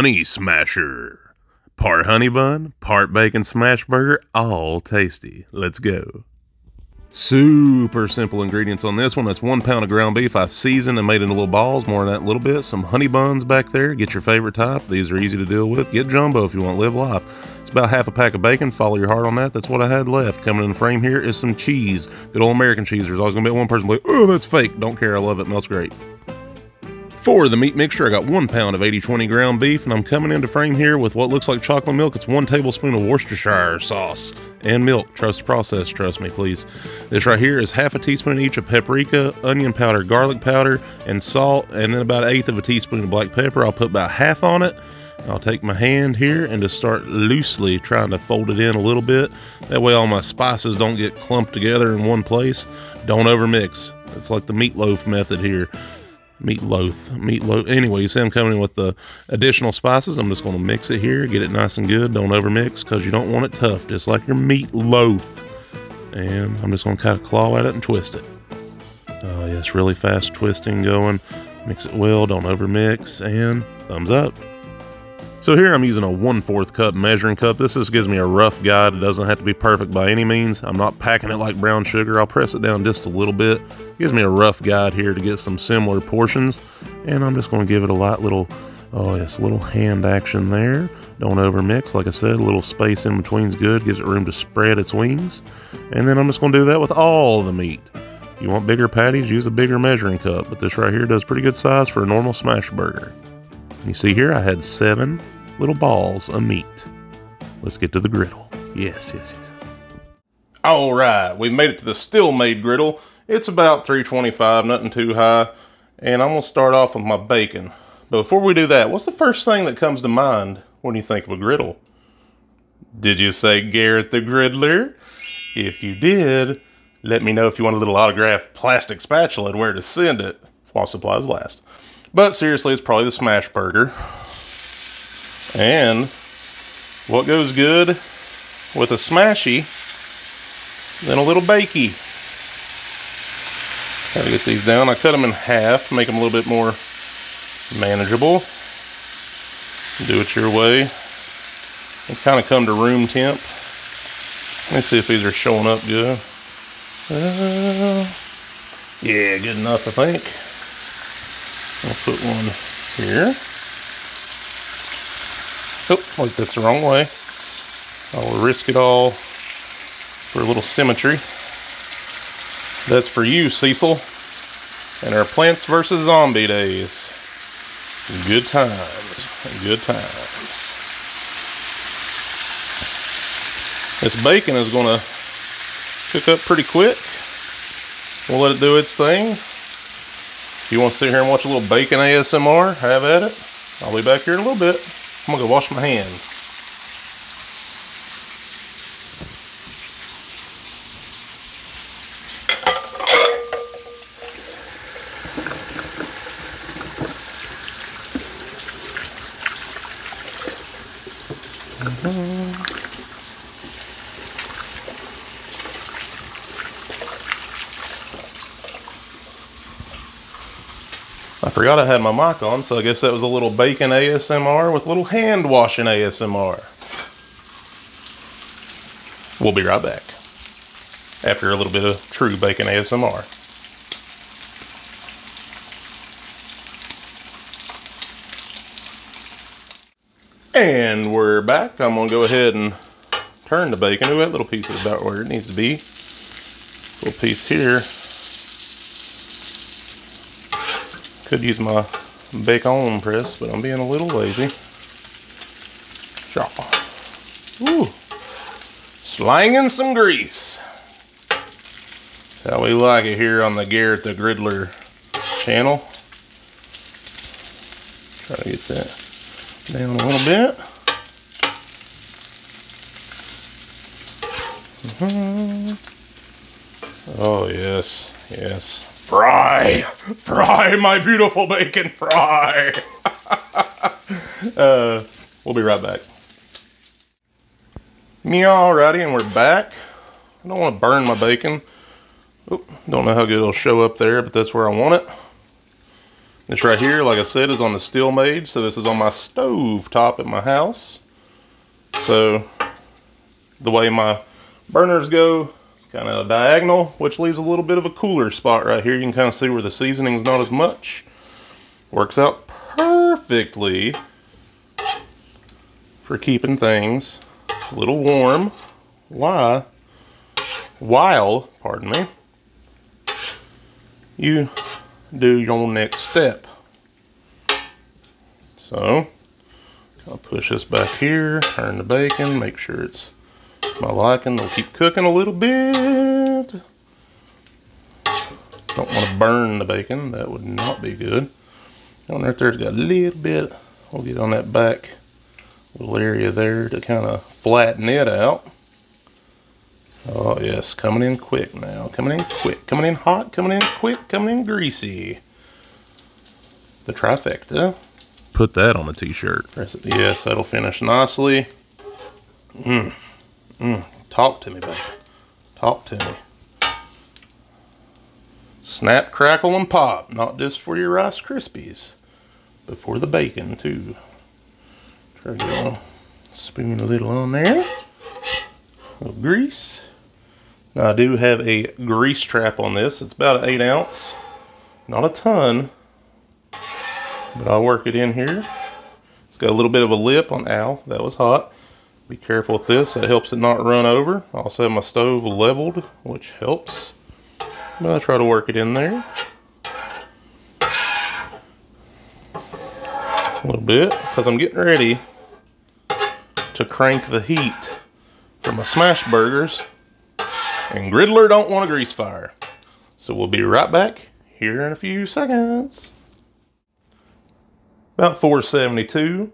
honey smasher. Part honey bun, part bacon smashburger, all tasty. Let's go. Super simple ingredients on this one. That's 1 pound of ground beef I seasoned and made into little balls. More than that, a little bit. Some honey buns back there. Get your favorite type. These are easy to deal with. Get jumbo if you want to live life. It's about half a pack of bacon. Follow your heart on that. That's what I had left. Coming in the frame here is some cheese. Good old American cheese. There's always going to be one person like, oh, that's fake. Don't care. I love it. Melts great. For the meat mixture, I got 1 pound of 80/20 ground beef, and I'm coming into frame here with what looks like chocolate milk. It's 1 tablespoon of Worcestershire sauce and milk. Trust the process, trust me, please. This right here is half a teaspoon each of paprika, onion powder, garlic powder, and salt, and then about 1/8 of a teaspoon of black pepper. I'll put about half on it. I'll take my hand here and just start loosely trying to fold it in a little bit. That way all my spices don't get clumped together in one place. Don't overmix. It's like the meatloaf method here. Meatloaf. Anyway, you see I'm coming in with the additional spices. I'm just going to mix it here, get it nice and good. Don't overmix because you don't want it tough, just like your meatloaf. And I'm just going to kind of claw at it and twist it. Yes, really fast twisting going. Mix it well, don't overmix, and thumbs up. So here I'm using a 1/4 cup measuring cup. This just gives me a rough guide. It doesn't have to be perfect by any means. I'm not packing it like brown sugar. I'll press it down just a little bit. Gives me a rough guide here to get some similar portions. And I'm just going to give it a light little, little hand action there. Don't overmix. Like I said, a little space in between is good. Gives it room to spread its wings. And then I'm just going to do that with all the meat. If you want bigger patties, use a bigger measuring cup. But this right here does pretty good size for a normal smash burger. You see here, I had 7 little balls of meat. Let's get to the griddle. Yes. All right, we've made it to the Steelmade Griddle. It's about 325, nothing too high. And I'm gonna start off with my bacon. But before we do that, what's the first thing that comes to mind when you think of a griddle? Did you say Garrett the Griddler? If you did, let me know if you want a little autographed plastic spatula and where to send it, while supplies last. But seriously, it's probably the Smashburger. And what goes good with a smashy than a little bakey? Gotta get these down. I cut them in half, make them a little bit more manageable. Do it your way. And kind of come to room temp. Let me see if these are showing up good. Yeah, good enough, I think. I'll put one here. Oh, wait, that's the wrong way. I'll risk it all for a little symmetry. That's for you, Cecil. And our Plants vs. Zombie days. Good times. Good times. This bacon is going to cook up pretty quick. We'll let it do its thing. If you want to sit here and watch a little bacon ASMR, have at it. I'll be back here in a little bit. I'm going to go wash my hands. I forgot I had my mic on, so I guess that was a little bacon ASMR with a little hand washing ASMR. We'll be right back after a little bit of true bacon ASMR. And we're back. I'm going to go ahead and turn the bacon. Ooh, that little piece is about where it needs to be. Little piece here. Could use my bacon press, but I'm being a little lazy. Ooh. Slanging some grease. That's how we like it here on the Garrett the Griddler channel. Try to get that down a little bit. Oh, yes. Fry, my beautiful bacon, fry. We'll be right back. Alrighty, and we're back. I don't want to burn my bacon. Oop, don't know how good it'll show up there, but that's where I want it. This right here, like I said, is on the Steelmade, so this is on my stove top at my house. So the way my burners go, kind of diagonal, which leaves a little bit of a cooler spot right here. You can kind of see where the seasoning's not as much. Works out perfectly for keeping things a little warm while, pardon me, you do your next step. So I'll push this back here, turn the bacon, make sure it's my liking. They'll keep cooking a little bit. Don't want to burn the bacon, that would not be good. On right there's got a little bit, we'll get on that back little area there to kind of flatten it out. Oh yes, coming in quick now, coming in quick, coming in hot, coming in quick, coming in greasy. The trifecta. Put that on a t-shirt. Yes, that'll finish nicely. Talk to me, baby. Talk to me. Snap, crackle, and pop. Not just for your Rice Krispies, but for the bacon too. Try to get a spoon a little on there. A little grease. Now I do have a grease trap on this. It's about an 8 ounce. Not a ton, but I'll work it in here. It's got a little bit of a lip on, ow, that was hot. Be careful with this, that helps it not run over. I also have my stove leveled, which helps. But I try to work it in there. A little bit, because I'm getting ready to crank the heat for my Smashburgers. And Griddler don't want a grease fire. So we'll be right back here in a few seconds. About 472.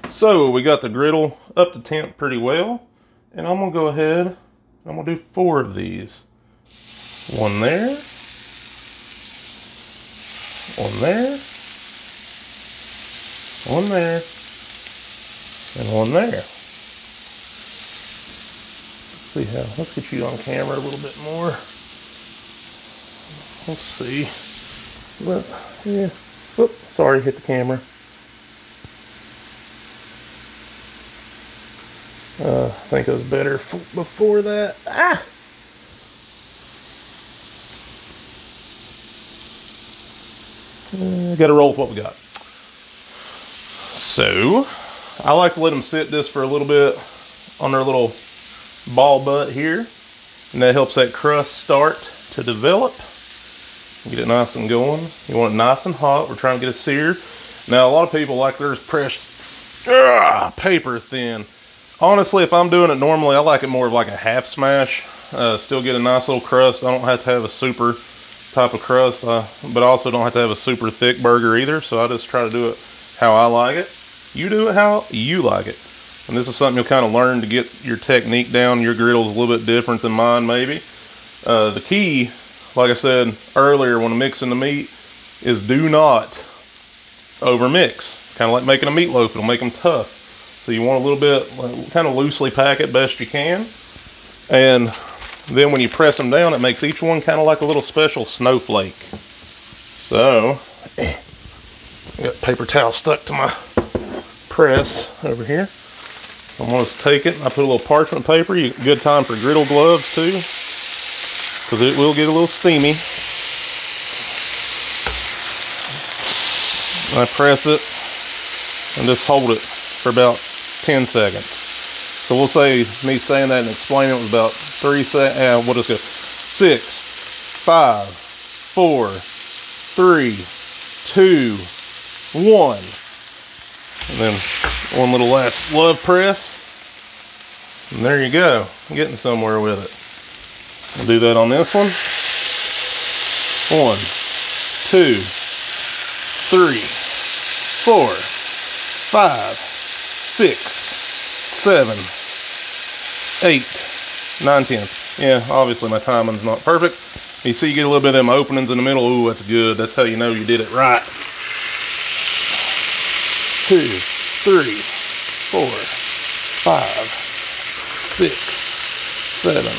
So we got the griddle up to temp pretty well. And I'm gonna go ahead and I'm gonna do 4 of these. One there. One there. One there. And one there. Let's get you on camera a little bit more. Let's see. Well, yeah. Oops, sorry, hit the camera. I think it was better before that. Ah! Got to roll with what we got. So, I like to let them sit this for a little bit on their little ball butt here, and that helps that crust start to develop. Get it nice and going. You want it nice and hot. We're trying to get it seared. Now a lot of people like theirs pressed paper thin. Honestly, if I'm doing it normally, I like it more of like a half smash. Still get a nice little crust. I don't have to have a super type of crust, but I also don't have to have a super thick burger either. So I just try to do it how I like it. You do it how you like it. And this is something you'll kind of learn to get your technique down. Your griddle's a little bit different than mine, maybe. The key, like I said earlier when mixing the meat, is do not overmix. It's kind of like making a meatloaf. It'll make them tough. So you want a little bit, kind of loosely pack it best you can. And then when you press them down, it makes each one kind of like a little special snowflake. So, I got paper towel stuck to my press over here. I'm going to take it, and I put a little parchment paper. Good time for griddle gloves too, because it will get a little steamy. I press it and just hold it for about 10 seconds. So we'll say, me saying that and explaining it was about 3 seconds. We'll just go 6, 5, 4, 3, 2, 1. And then one little last love press. And there you go. I'm getting somewhere with it. I'll do that on this one. 1, 2, 3, 4, 5, 6, 7, 8, 9, 10. Yeah, obviously my timing's not perfect. You see you get a little bit of them openings in the middle. Ooh, that's good. That's how you know you did it right. 2, 3, 4, 5, 6, 7,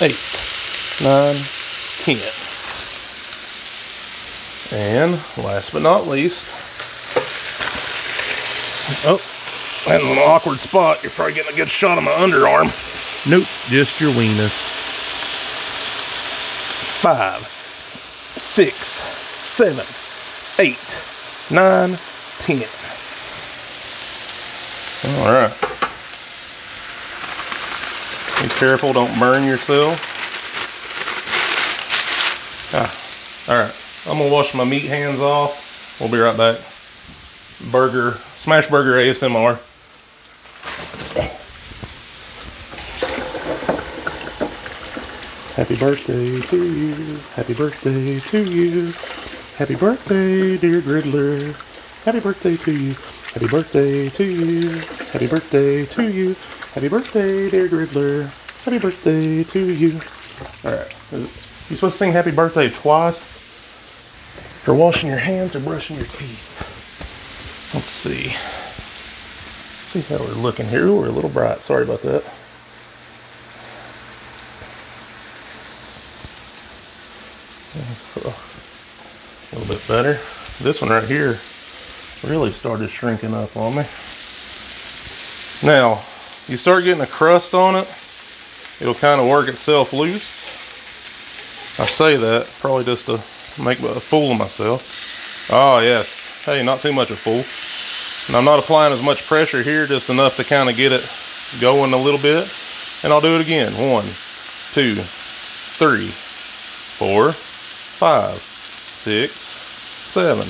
8, 9, 10. And last but not least, oh, that's an awkward spot. You're probably getting a good shot of my underarm. Nope, just your weenus. 5, 6, 7, 8, 9, 10. All right. Be careful, don't burn yourself. All right. I'm gonna wash my meat hands off. We'll be right back. Smashburger ASMR. Happy birthday to you. Happy birthday to you. Happy birthday, dear Griddler. Happy birthday to you. Happy birthday to you. Happy birthday to you. Happy birthday, dear Griddler. Happy birthday to you. Alright. You supposed to sing happy birthday twice? For washing your hands or brushing your teeth? Let's see. See how we're looking here. Ooh, we're a little bright. Sorry about that. A little bit better. This one right here really started shrinking up on me. Now, you start getting a crust on it, it'll kind of work itself loose. I say that probably just to make a fool of myself. Oh yes, hey, not too much of a fool. And I'm not applying as much pressure here, just enough to kind of get it going a little bit. And I'll do it again. 1, 2, 3, 4, 5, 6, 7,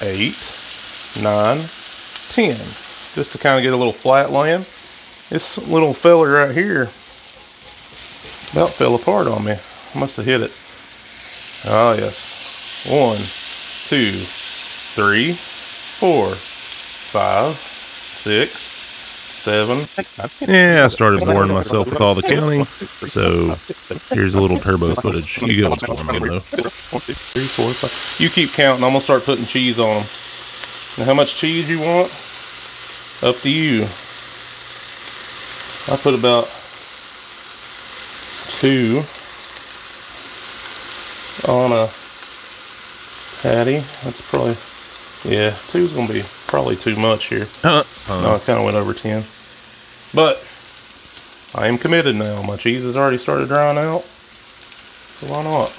8, 9, 10. Just to kind of get a little flat laying. This little fella right here about fell apart on me. I must have hit it. Oh yes. 1, 2, 3, 4, 5, 6, 7. Yeah, I started boring myself with all the counting. So here's a little turbo footage. You get what's going on though. 1, 2, 3, 4, 5. You keep counting. I'm gonna start putting cheese on them. Now, how much cheese you want? Up to you. I put about 2 on a patty. That's probably, yeah, 2's gonna be probably too much here. No, I kind of went over 10. But I am committed now. My cheese has already started drying out. So why not?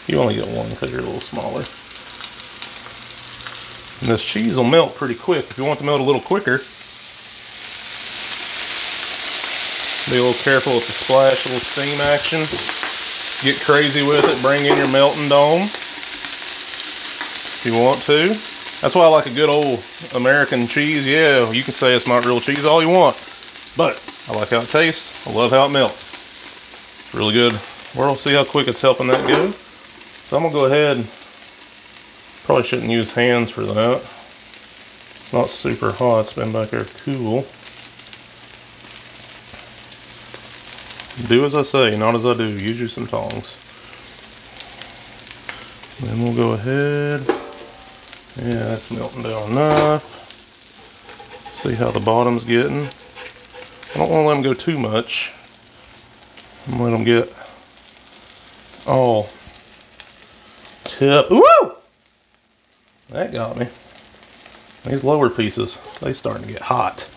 You only get 1 because you're a little smaller. And this cheese will melt pretty quick. If you want it to melt a little quicker, be a little careful with the splash, a little steam action. Get crazy with it. Bring in your melting dome if you want to. That's why I like a good old American cheese. Yeah, you can say it's not real cheese all you want, but I like how it tastes. I love how it melts. It's really good. We'll see how quick it's helping that go. So I'm gonna go ahead. Probably shouldn't use hands for that. It's not super hot. It's been back there cool. Do as I say, not as I do. Use you some tongs. Then we'll go ahead. Yeah, that's melting down enough. See how the bottom's getting. I don't want to let them go too much. I'm gonna let them get all tip. Woo! That got me. These lower pieces, they starting to get hot.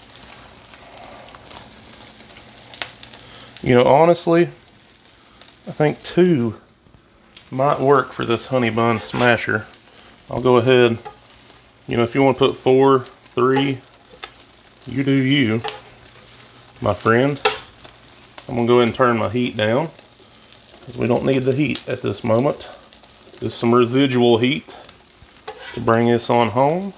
You know, honestly, I think 2 might work for this honey bun smasher. I'll go ahead, you know, if you want to put 4, 3, you do you, my friend. I'm going to go ahead and turn my heat down because we don't need the heat at this moment. Just some residual heat to bring this on home.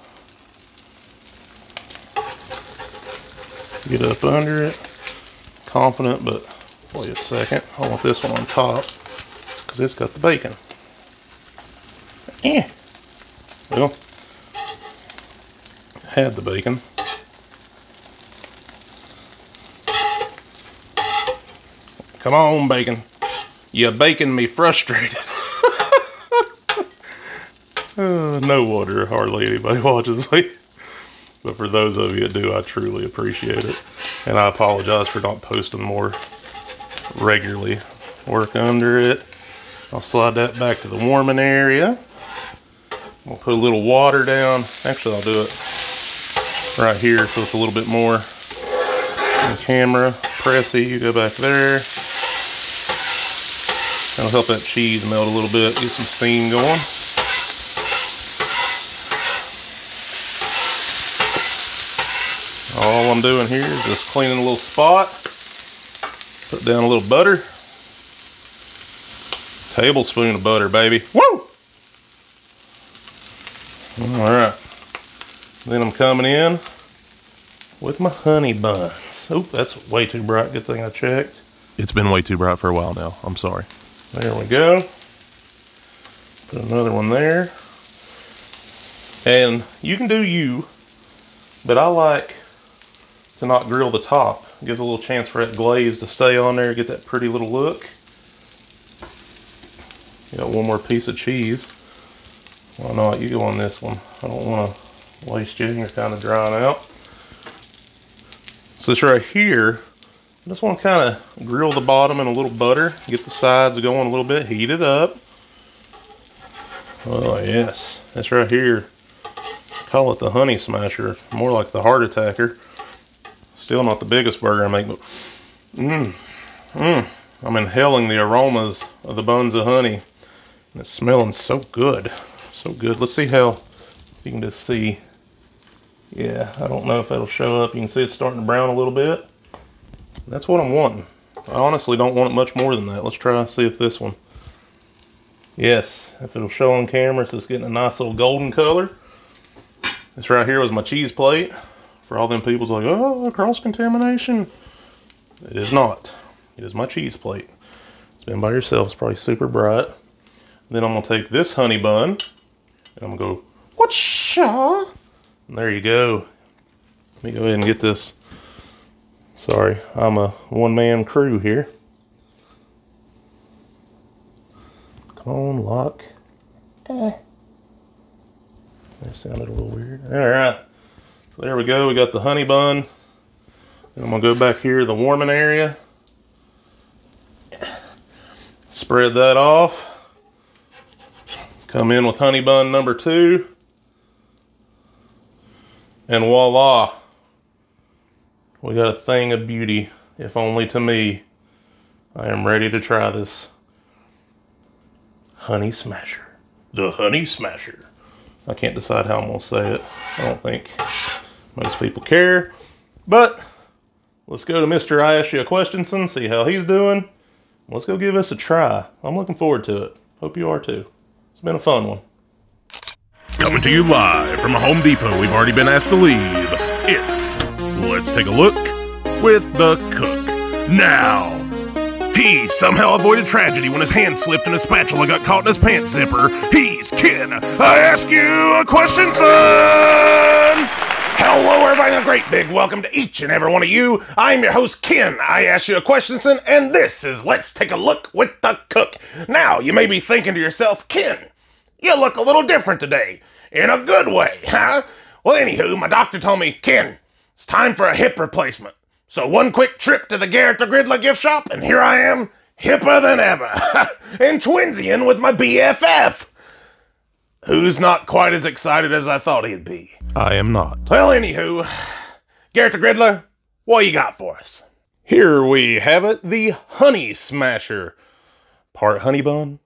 Get up under it. Confident, but wait a second. I want this one on top because it's got the bacon. Well, had the bacon. Come on, bacon. You're baking me frustrated. No wonder hardly anybody watches me. But for those of you that do, I truly appreciate it. And I apologize for not posting more regularly. Work under it. I'll slide that back to the warming area. We'll put a little water down. Actually, I'll do it right here so it's a little bit more on camera. Pressy, you go back there. That'll help that cheese melt a little bit, get some steam going. All I'm doing here is just cleaning a little spot. Put down a little butter. Tablespoon of butter, baby. Woo! Alright. Then I'm coming in with my honey buns. Oh, that's way too bright. Good thing I checked. It's been way too bright for a while now. I'm sorry. There we go. Put another one there. And you can do you, but I like to not grill the top. It gives a little chance for that glaze to stay on there, get that pretty little look. Got one more piece of cheese. Why not? You go on this one. I don't want to waste you. You're kind of drying out. So this right here, I just want to kind of grill the bottom in a little butter, get the sides going a little bit, heat it up. Oh yes, this right here, I call it the honey smasher, more like the heart attacker. Still not the biggest burger I make, but I'm inhaling the aromas of the buns of honey. And it's smelling so good, so good. Let's see how, you can just see. Yeah, I don't know if that'll show up. You can see it's starting to brown a little bit. That's what I'm wanting. I honestly don't want it much more than that. Let's try see if this one. Yes, if it'll show on camera, so it's getting a nice little golden color. This right here was my cheese plate. For all them people's like, oh, cross-contamination. It is not. It is my cheese plate. It's been by yourself. It's probably super bright. Then I'm going to take this honey bun, and I'm going to go, whatcha? And there you go. Let me go ahead and get this. Sorry, I'm a one-man crew here. Come on, lock. That sounded a little weird. All right. So there we go. We got the honey bun. Then I'm going to go back here to the warming area. Spread that off. Come in with honey bun number 2. And voila. We got a thing of beauty, if only to me. I am ready to try this honey smasher. The honey smasher. I can't decide how I'm going to say it. I don't think most people care. But let's go to Mr. I Asked You a Questionson, see how he's doing. Let's go give this a try. I'm looking forward to it. Hope you are too. It's been a fun one. Coming to you live from a Home Depot we've already been asked to leave. It's Let's Take a Look with the Cook. Now, he somehow avoided tragedy when his hand slipped and a spatula got caught in his pants zipper. He's Ken. I Ask You a Question, son! Hello, everybody, and a great big welcome to each and every one of you. I'm your host, Ken. I Ask You a Question, son, and this is Let's Take a Look with the Cook. Now, you may be thinking to yourself, Ken, you look a little different today. In a good way, huh? Well, anywho, my doctor told me, Ken, it's time for a hip replacement. So one quick trip to the Garrett the Griddler gift shop, and here I am, hipper than ever. And twinsian with my BFF. Who's not quite as excited as I thought he'd be. I am not. Well, anywho, Garrett the Griddler, what you got for us? Here we have it, the honey smasher. Part honey bun,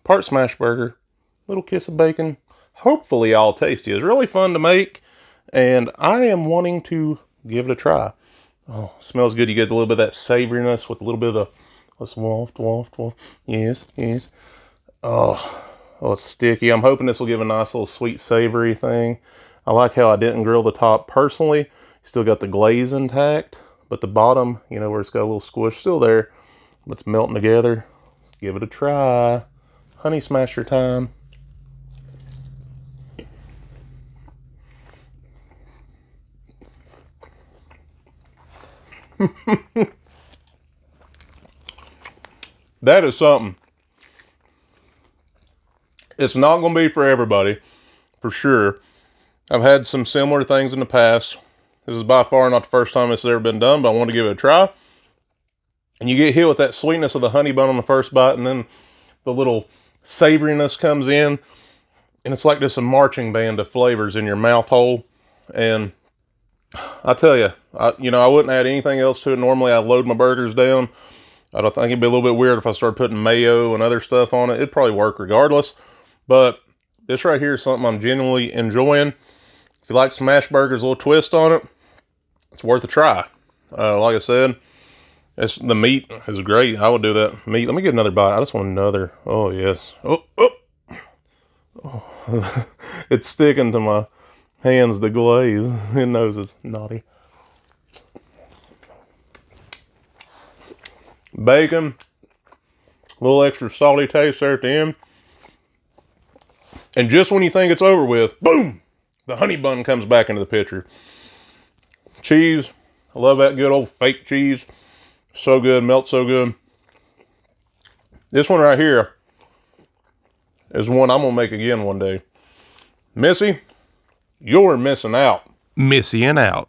part Smashburger, little kiss of bacon. Hopefully all tasty. It's really fun to make, and I am wanting to give it a try. Oh, smells good. You get a little bit of that savoriness with a little bit of the, let's waft. Yes, yes. Oh, it's sticky. I'm hoping this will give a nice little sweet savory thing. I like how I didn't grill the top personally. Still got the glaze intact, but the bottom, you know, where it's got a little squish, still there. But it's melting together. Let's give it a try. Honey smasher time. That is something. It's not going to be for everybody, for sure. I've had some similar things in the past. This is by far not the first time this has ever been done, but I want to give it a try. And you get hit with that sweetness of the honey bun on the first bite, and then the little savoriness comes in, and it's like just a marching band of flavors in your mouth hole. And I tell you, I wouldn't add anything else to it. Normally I load my burgers down. I don't think it'd be a little bit weird if I started putting mayo and other stuff on it. It'd probably work regardless. But this right here is something I'm genuinely enjoying. If you like Smashburger's little twist on it, it's worth a try. Like I said, the meat is great. I would do that meat. Let me get another bite. I just want another. Oh, yes. Oh. It's sticking to my hands, the glaze. It knows it's naughty. Bacon. A little extra salty taste there at the end. And just when you think it's over with, boom! The honey bun comes back into the picture. Cheese. I love that good old fake cheese. So good. Melts so good. This one right here is one I'm going to make again one day. Missy, you're missing out. Missing out.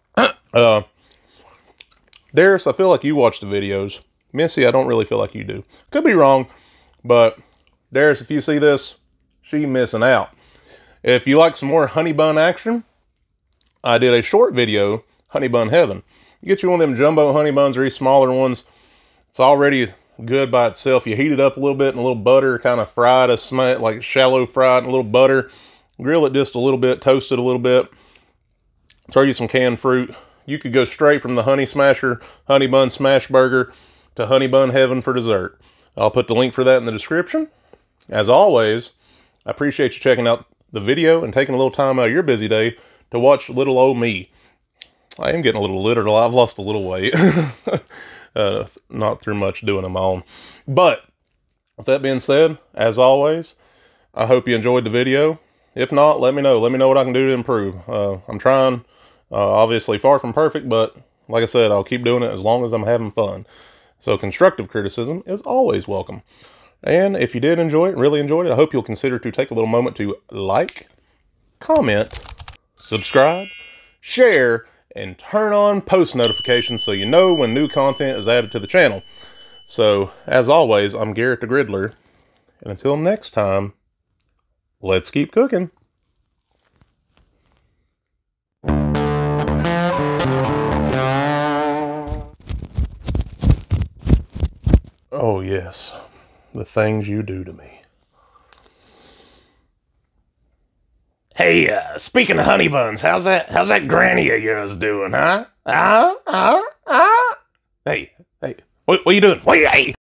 Darius, I feel like you watch the videos. Missy, I don't really feel like you do. Could be wrong, but Darius, if you see this, she missing out. If you like some more honey bun action, I did a short video, Honey Bun Heaven. You get you one of them jumbo honey buns or these smaller ones. It's already good by itself. You heat it up a little bit in a little butter, kind of fried, like shallow fried in a little butter. Grill it just a little bit, toast it a little bit. Throw you some canned fruit. You could go straight from the honey bun smash burger to honey bun heaven for dessert. I'll put the link for that in the description. As always, I appreciate you checking out the video and taking a little time out of your busy day to watch little old me. I am getting a little literal. I've lost a little weight. Not through much doing them on. But with that being said, as always, I hope you enjoyed the video. If not, let me know. Let me know what I can do to improve. I'm trying. Obviously far from perfect, but like I said, I'll keep doing it as long as I'm having fun. So constructive criticism is always welcome. And if you did enjoy it, really enjoyed it, I hope you'll consider to take a little moment to like, comment, subscribe, share, and turn on post notifications so you know when new content is added to the channel. So, as always, I'm Garrett the Griddler. And until next time, let's keep cooking. Oh yes, the things you do to me. Hey, speaking of honey buns, how's that granny of yours doing, huh? Hey, what are you doing? Wait, hey.